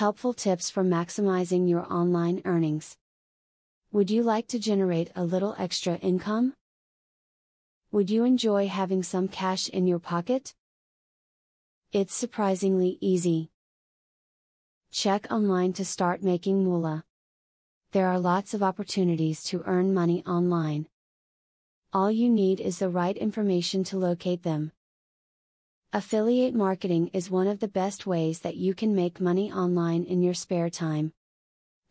Helpful tips for maximizing your online earnings. Would you like to generate a little extra income? Would you enjoy having some cash in your pocket? It's surprisingly easy. Check online to start making moola. There are lots of opportunities to earn money online. All you need is the right information to locate them. Affiliate marketing is one of the best ways that you can make money online in your spare time.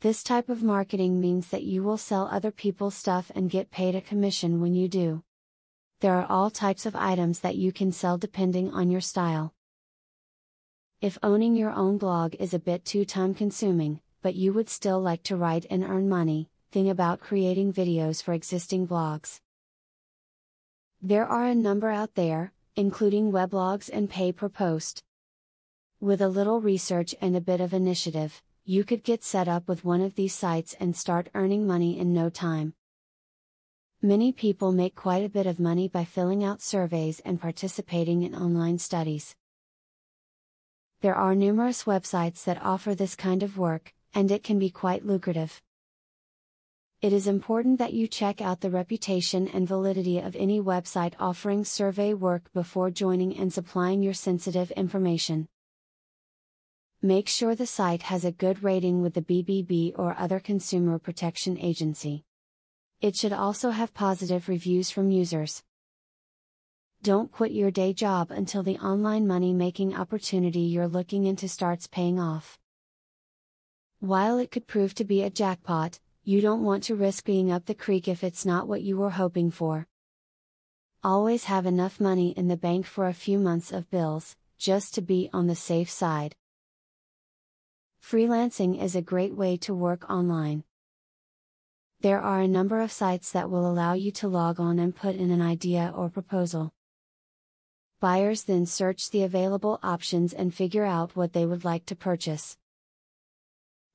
This type of marketing means that you will sell other people's stuff and get paid a commission when you do. There are all types of items that you can sell depending on your style. If owning your own blog is a bit too time-consuming, but you would still like to write and earn money, think about creating videos for existing blogs. There are a number out there, including weblogs and pay-per-post. With a little research and a bit of initiative, you could get set up with one of these sites and start earning money in no time. Many people make quite a bit of money by filling out surveys and participating in online studies. There are numerous websites that offer this kind of work, and it can be quite lucrative. It is important that you check out the reputation and validity of any website offering survey work before joining and supplying your sensitive information. Make sure the site has a good rating with the BBB or other consumer protection agency. It should also have positive reviews from users. Don't quit your day job until the online money-making opportunity you're looking into starts paying off. While it could prove to be a jackpot, you don't want to risk being up the creek if it's not what you were hoping for. Always have enough money in the bank for a few months of bills, just to be on the safe side. Freelancing is a great way to work online. There are a number of sites that will allow you to log on and put in an idea or proposal. Buyers then search the available options and figure out what they would like to purchase.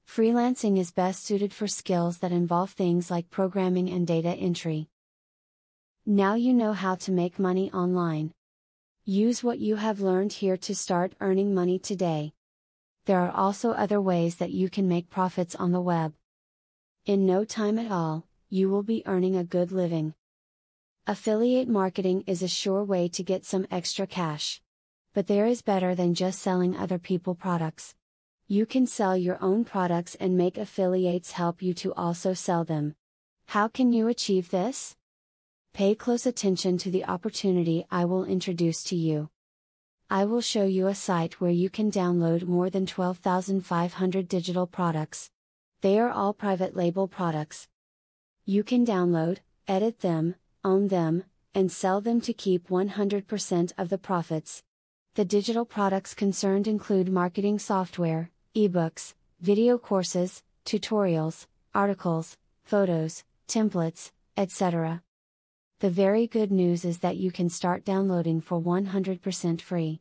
Freelancing is best suited for skills that involve things like programming and data entry. Now you know how to make money online. Use what you have learned here to start earning money today. There are also other ways that you can make profits on the web. In no time at all, you will be earning a good living. Affiliate marketing is a sure way to get some extra cash. But there is better than just selling other people's products. You can sell your own products and make affiliates help you to also sell them. How can you achieve this? Pay close attention to the opportunity I will introduce to you. I will show you a site where you can download more than 12,500 digital products. They are all private label products. You can download, edit them, own them, and sell them to keep 100% of the profits. The digital products concerned include marketing software, ebooks, video courses, tutorials, articles, photos, templates, etc. The very good news is that you can start downloading for 100% free.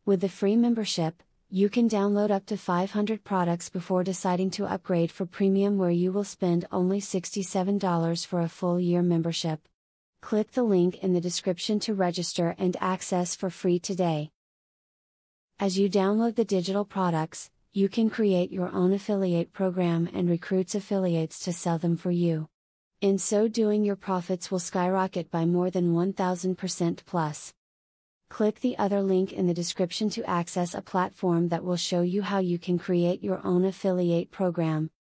With the free membership, you can download up to 500 products before deciding to upgrade for premium, where you will spend only $67 for a full year membership. Click the link in the description to register and access for free today. As you download the digital products, you can create your own affiliate program and recruit affiliates to sell them for you. In so doing, your profits will skyrocket by more than 1000% plus. Click the other link in the description to access a platform that will show you how you can create your own affiliate program.